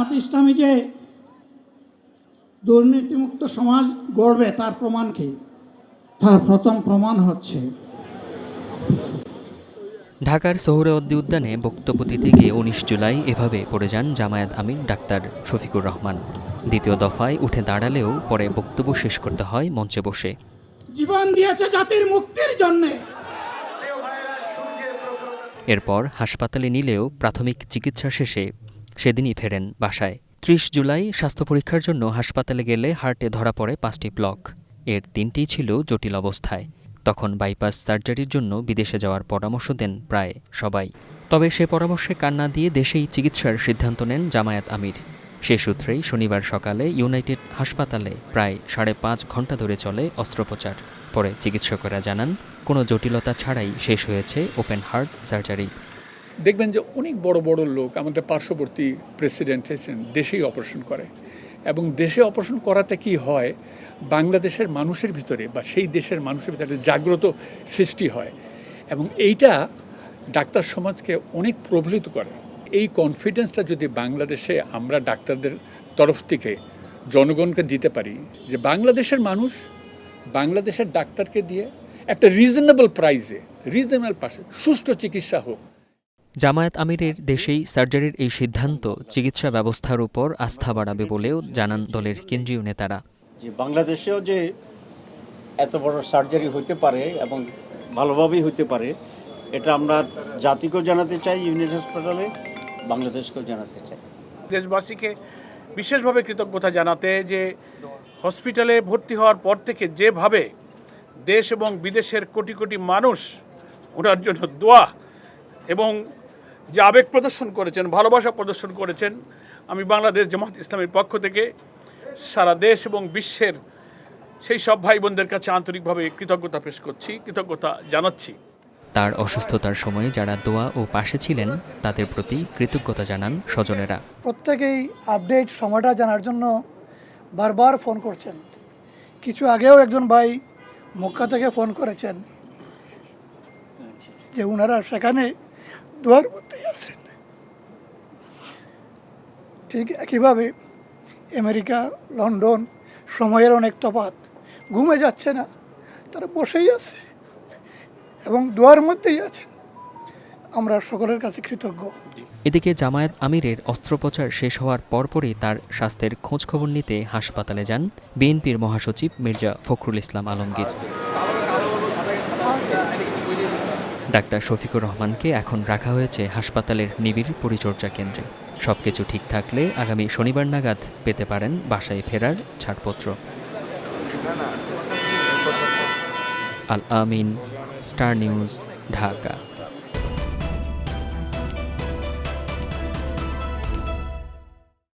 জামায়াত ইসলামী যে দুর্নীতিমুক্ত সমাজ গড়বে তার প্রমাণ কি? তার প্রথম প্রমাণ হচ্ছে ঢাকার সোহরাওয়ার্দী উদ্যানে বক্তব্য দিতে গিয়ে ১৯ জুলাই এভাবে পড়ে যান জামায়াত আমির ডাক্তার শফিকুর রহমান। দ্বিতীয় দফায় উঠে দাঁড়ালেও পরে বক্তব্য শেষ করতে হয় মঞ্চে বসে। জীবন দিয়েছে জাতির মুক্তির জন্য। এরপর হাসপাতালে নিলেও প্রাথমিক চিকিৎসা শেষে সেদিনই ফেরেন বাসায়। ৩০ জুলাই স্বাস্থ্য পরীক্ষার জন্য হাসপাতালে গেলে হার্টে ধরা পড়ে ৫টি ব্লক। এর ৩টিই ছিল জটিল অবস্থায়। তখন বাইপাস সার্জারির জন্য বিদেশে যাওয়ার পরামর্শ দেন প্রায় সবাই। তবে সে পরামর্শে কান না দিয়ে দেশেই চিকিৎসার সিদ্ধান্ত নেন জামায়াত আমির। সে সূত্রেই শনিবার সকালে ইউনাইটেড হাসপাতালে প্রায় ৫.৫ ঘণ্টা ধরে চলে অস্ত্রোপচার। পরে চিকিৎসকেরা জানান কোনো জটিলতা ছাড়াই শেষ হয়েছে ওপেন হার্ট সার্জারি। দেখবেন যে অনেক বড় বড় লোক, আমাদের পার্শ্ববর্তী প্রেসিডেন্ট হয়েছেন, দেশেই অপারেশন করে। এবং দেশে অপারেশন করাতে কি হয়, বাংলাদেশের মানুষের ভিতরে বা সেই দেশের মানুষের ভিতরে জাগ্রত সৃষ্টি হয় এবং এইটা ডাক্তার সমাজকে অনেক প্রভাবিত করে। এই কনফিডেন্সটা যদি বাংলাদেশে আমরা ডাক্তারদের তরফ থেকে জনগণকে দিতে পারি যে বাংলাদেশের মানুষ বাংলাদেশের ডাক্তারকে দিয়ে একটা রিজনেবল প্রাইসে, রিজনেবল পাশে সুষ্ঠু চিকিৎসা হোক। জামায়াত আমিরের দেশেই সার্জারির এই সিদ্ধান্ত চিকিৎসা ব্যবস্থার উপর আস্থা বাড়াবে বলেও জানান দলের কেন্দ্রীয় নেতারা। যে বাংলাদেশেও যে এত বড় সার্জারি হতে পারে এবং ভালোভাবেই হতে পারে, এটা আমরা জাতিকেও জানাতে চাই, ইউনিট হাসপাতালে বাংলাদেশকেও জানাতে চাই। দেশবাসীকে বিশেষভাবে কৃতজ্ঞতা জানাতে যে হসপিটালে ভর্তি হওয়ার পর থেকে যেভাবে দেশ এবং বিদেশের কোটি কোটি মানুষ ওনার জন্য দোয়া এবং যে আবেগ প্রদর্শন করেছেন, ভালোবাসা প্রদর্শন করেছেন, আমি বাংলাদেশ জামায়াত ইসলামীর পক্ষ থেকে সারা দেশ এবং বিশ্বের সেই সব ভাই বোনদের কাছে আন্তরিকভাবে কৃতজ্ঞতা পেশ করছি, কৃতজ্ঞতা জানাচ্ছি। তার অসুস্থতার সময়ে যারা দোয়া ও পাশে ছিলেন তাদের প্রতি কৃতজ্ঞতা জানান স্বজনেরা। প্রত্যেকেই আপডেট সময়টা জানার জন্য বারবার ফোন করছেন। কিছু আগেও একজন ভাই মক্কা থেকে ফোন করেছেন যে ওনারা সেখানে দোয়ার মধ্যেই আছেন। ঠিক একইভাবে আমেরিকা, লন্ডন সময়ের অনেক তফাৎ, ঘুমে যাচ্ছে না, তারা বসেই আছে এবং দোয়ার মধ্যেই আছে। আমরা সকলের কাছে কৃতজ্ঞ। এদিকে জামায়াত আমিরের অস্ত্রোপচার শেষ হওয়ার পরপরই তার স্বাস্থ্যের খোঁজখবর নিতে হাসপাতালে যান বিএনপির মহাসচিব মির্জা ফখরুল ইসলাম আলমগীর। ডাক্তার শফিকুর রহমানকে এখন রাখা হয়েছে হাসপাতালের নিবিড় পরিচর্যা কেন্দ্রে। সবকিছু ঠিক থাকলে আগামী শনিবার নাগাদ পেতে পারেন বাসায় ফেরার ছাড়পত্র। আল আমিন, স্টার নিউজ, ঢাকা।